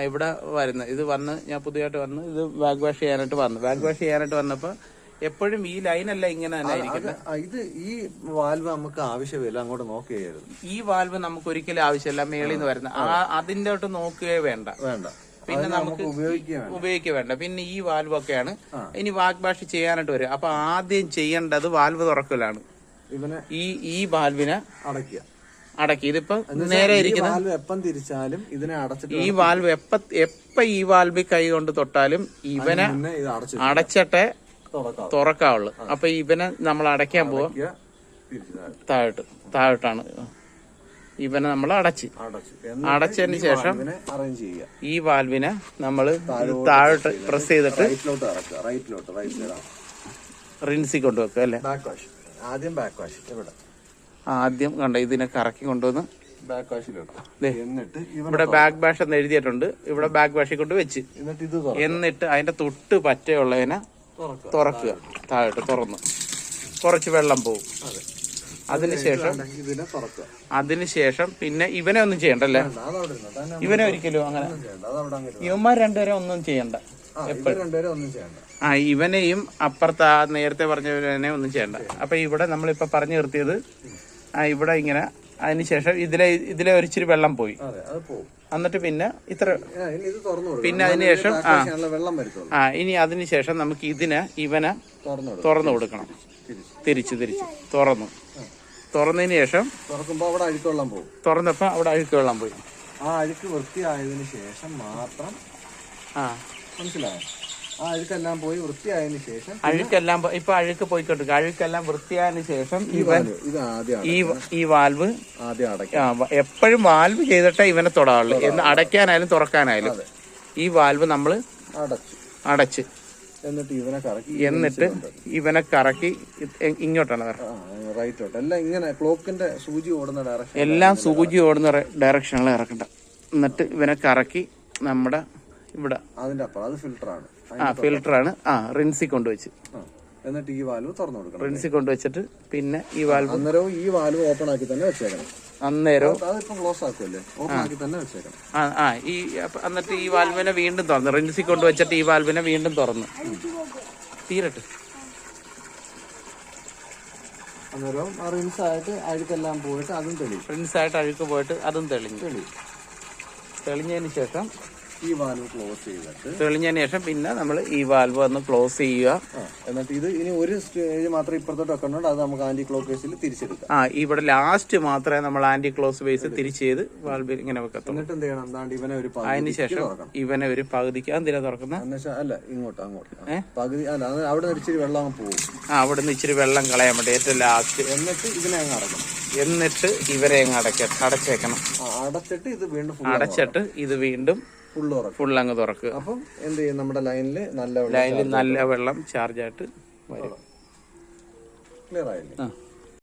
ഇവിടെ വരുന്നത് ഇത് വന്ന് ഞാൻ പുതിയതായിട്ട് വന്ന് ഇത് ബാക്ക് വാഷ് ചെയ്യാനായിട്ട് വന്നു. ബാക്ക് വാഷ് ചെയ്യാനായിട്ട് വന്നപ്പോൾ എപ്പോഴും ഈ ലൈനല്ല ഇങ്ങനെ തന്നെ ആയിരിക്കുന്നത്. ഇത് ഈ വാൽവ് നമുക്ക് ആവശ്യമില്ല, അങ്ങോട്ട് നോക്കുകയായിരുന്നു. ഈ വാൽവ് നമുക്ക് ഒരിക്കലും ആവശ്യമില്ല, മേളിൽ നിന്ന് വരുന്ന അതിന്റെ തൊട്ട് നോക്കുകയേ വേണ്ട. പിന്നെ നമുക്ക് ഉപയോഗിക്കുക വേണ്ട. പിന്നെ ഈ വാൽവ് ഒക്കെയാണ് ഇനി ബാക്ക് വാഷ് ചെയ്യാനായിട്ട് വരും. അപ്പൊ ആദ്യം ചെയ്യേണ്ടത് വാൽവ് തുറക്കലാണ്. ഈ വാൽവിനെ അടക്കി ഇതിപ്പോ നേരെ ഇരിക്കുന്ന എപ്പം തിരിച്ചാലും ഇതിനെ അടച്ചിട്ട് ഈ വാൽവ് എപ്പ ഈ വാൽവ് കൈ കൊണ്ട് തൊട്ടാലും ഇവനെ അടച്ചിട്ടേ തുറക്കാവുള്ളു. അപ്പൊ ഇവനെ നമ്മൾ അടയ്ക്കാൻ പോവാം. താഴോട്ടാണ് ഇവനെ നമ്മൾ അടച്ചതിന് ശേഷം ഈ വാൽവിനെ നമ്മൾ താഴോട്ട് പ്രസ് ചെയ്തിട്ട് റിൻസി കൊണ്ടുവെക്കുക അല്ലേ. ആദ്യം കണ്ട ഇതിനെ കറക്കി കൊണ്ടുവന്ന് ഇവിടെ ബാക്ക് വാഷ് എന്ന് എഴുതിയിട്ടുണ്ട്. ഇവിടെ ബാക്ക് വാഷിൽ കൊണ്ട് വെച്ച് എന്നിട്ട് അതിന്റെ തൊട്ട് പറ്റയുള്ളതിനെ തുറക്കുക. താഴോട്ട് തുറന്ന് കുറച്ച് വെള്ളം പോവും. അതിനുശേഷം പിന്നെ ഇവനെ ഒന്നും ചെയ്യണ്ടല്ലേ. ഇവനെ ഒരിക്കലും അങ്ങനെ ഇവന്മാർ രണ്ടുപേരെ ഒന്നും ചെയ്യണ്ട. ഇവനെയും അപ്പുറത്ത് നേരത്തെ പറഞ്ഞവനെ ഒന്നും ചെയ്യണ്ട. അപ്പൊ ഇവിടെ നമ്മളിപ്പോ പറഞ്ഞു നിർത്തിയത് ഇവിടെ ഇങ്ങനെ. അതിനുശേഷം ഇതിലെ ഒരിച്ചിരി വെള്ളം പോയി. എന്നിട്ട് പിന്നെ പിന്നെ അതിനുശേഷം ഇനി അതിനുശേഷം നമുക്ക് ഇവനെ തുറന്നു കൊടുക്കണം. തിരിച്ച് തുറന്നതിന് ശേഷം തുറന്നപ്പോ അവിടെ അഴുക്ക് വെള്ളം പോയി. ആ അഴുക്ക് വൃത്തിയായതിനു ശേഷം മാത്രം മനസ്സിലായോ? ആ അഴുക്കെല്ലാം പോയി വൃത്തിയായതിനു ശേഷം ഇപ്പൊ അഴുക്ക് പോയിക്കൊണ്ടിരിക്കുക. അഴുക്കെല്ലാം വൃത്തിയായതിനു ശേഷം ഈ വാൽവ് എപ്പോഴും വാൽവ് ചെയ്തിട്ടേ ഇവനെ തൊടാവുള്ളൂ. എന്ന് അടയ്ക്കാനായാലും തുറക്കാനായാലും ഈ വാൽവ് നമ്മൾ അടച്ച് എന്നിട്ട് ഇവനെ കറക്കി ഇങ്ങോട്ടാണ് എല്ലാം ഇങ്ങനെ ക്ലോക്കിന്റെ സൂചി ഓടുന്ന ഡയറക്ഷൻ എല്ലാം സൂചി ഓടുന്ന ഡയറക്ഷനിൽ ഇറക്കണ്ട. എന്നിട്ട് ഇവനെ കറക്കി നമ്മുടെ ഇവിടെ അതിന്റെ അപ്പുറം അത് ഫിൽറ്ററാണ്. ഫിൽറ്ററാണ്. റിൻസി കൊണ്ടുവച്ച് എന്നിട്ട് ഈ വാൽവ് തുറന്നു കൊടുക്കണം. റിൻസി കൊണ്ടുവച്ചിട്ട് പിന്നെ ഈ വാൽവ് അന്നേരവും ഈ വാൽവ് ഓപ്പൺ ആക്കി തന്നെ വെച്ചേക്കണം. ക്ലോസ് ആക്കുമല്ലേ, ഓപ്പൺ ആക്കി തന്നെ വെച്ചേക്കണം. എന്നിട്ട് ഈ വാൽവിനെ വീണ്ടും തുറന്നു. റിൻസി കൊണ്ടുവച്ചിട്ട് ഈ വാൽവിനെ വീണ്ടും തുറന്നു തീരട്ടെ. അന്നേരം റിൻസായിട്ട് അഴുക്കെല്ലാം പോയിട്ട് അതും തെളിഞ്ഞതിന് ശേഷം ഈ വാൽവ് ക്ലോസ് ചെയ്തിട്ട് തെളിഞ്ഞതിന് ശേഷം പിന്നെ നമ്മൾ ഈ വാൽവ് ഒന്ന് ക്ലോസ് ചെയ്യുക. എന്നിട്ട് ഇത് ഇനി ഒരു സ്റ്റേജ് മാത്രം ഇപ്പുറത്തോട്ട് വെക്കണോണ്ട് അത് നമുക്ക് ആന്റി ക്ലോക്ക് ബേസിൽ തിരിച്ചെടുക്കാം. ഇവിടെ ലാസ്റ്റ് മാത്രമേ നമ്മൾ ആന്റി ക്ലോക്ക് ബേസ് തിരിച്ച് ചെയ്ത് വാൽവ് ഇങ്ങനെ വെക്കത്തുള്ളൂ. എന്നിട്ട് എന്ത് ചെയ്യണം? എന്താണ്ട് ഇവനെ ഒരു അതിനുശേഷം ഇവനെ ഒരു പകുതിക്ക് എന്തിനാ തുറക്കുന്നത്? അല്ല അങ്ങോട്ട് പകുതി അല്ല, അവിടെ നിന്ന് ഇച്ചിരി വെള്ളം പോകും. അവിടെ നിന്ന് ഇച്ചിരി വെള്ളം കളയാൻ വേണ്ടി ഏറ്റവും ലാസ്റ്റ്. എന്നിട്ട് ഇതിനെ അങ്ങ് അടക്കണം. എന്നിട്ട് ഇവരെ അങ്ങ് അടച്ചേക്കണം. അടച്ചിട്ട് ഇത് വീണ്ടും ഫുൾ അങ്ങ് തുറക്കുക. അപ്പം എന്ത് ചെയ്യും? നമ്മുടെ ലൈനിൽ നല്ല വെള്ളം ചാർജ് ആയിട്ട് വരും. ക്ലിയർ ആയില്ലേ?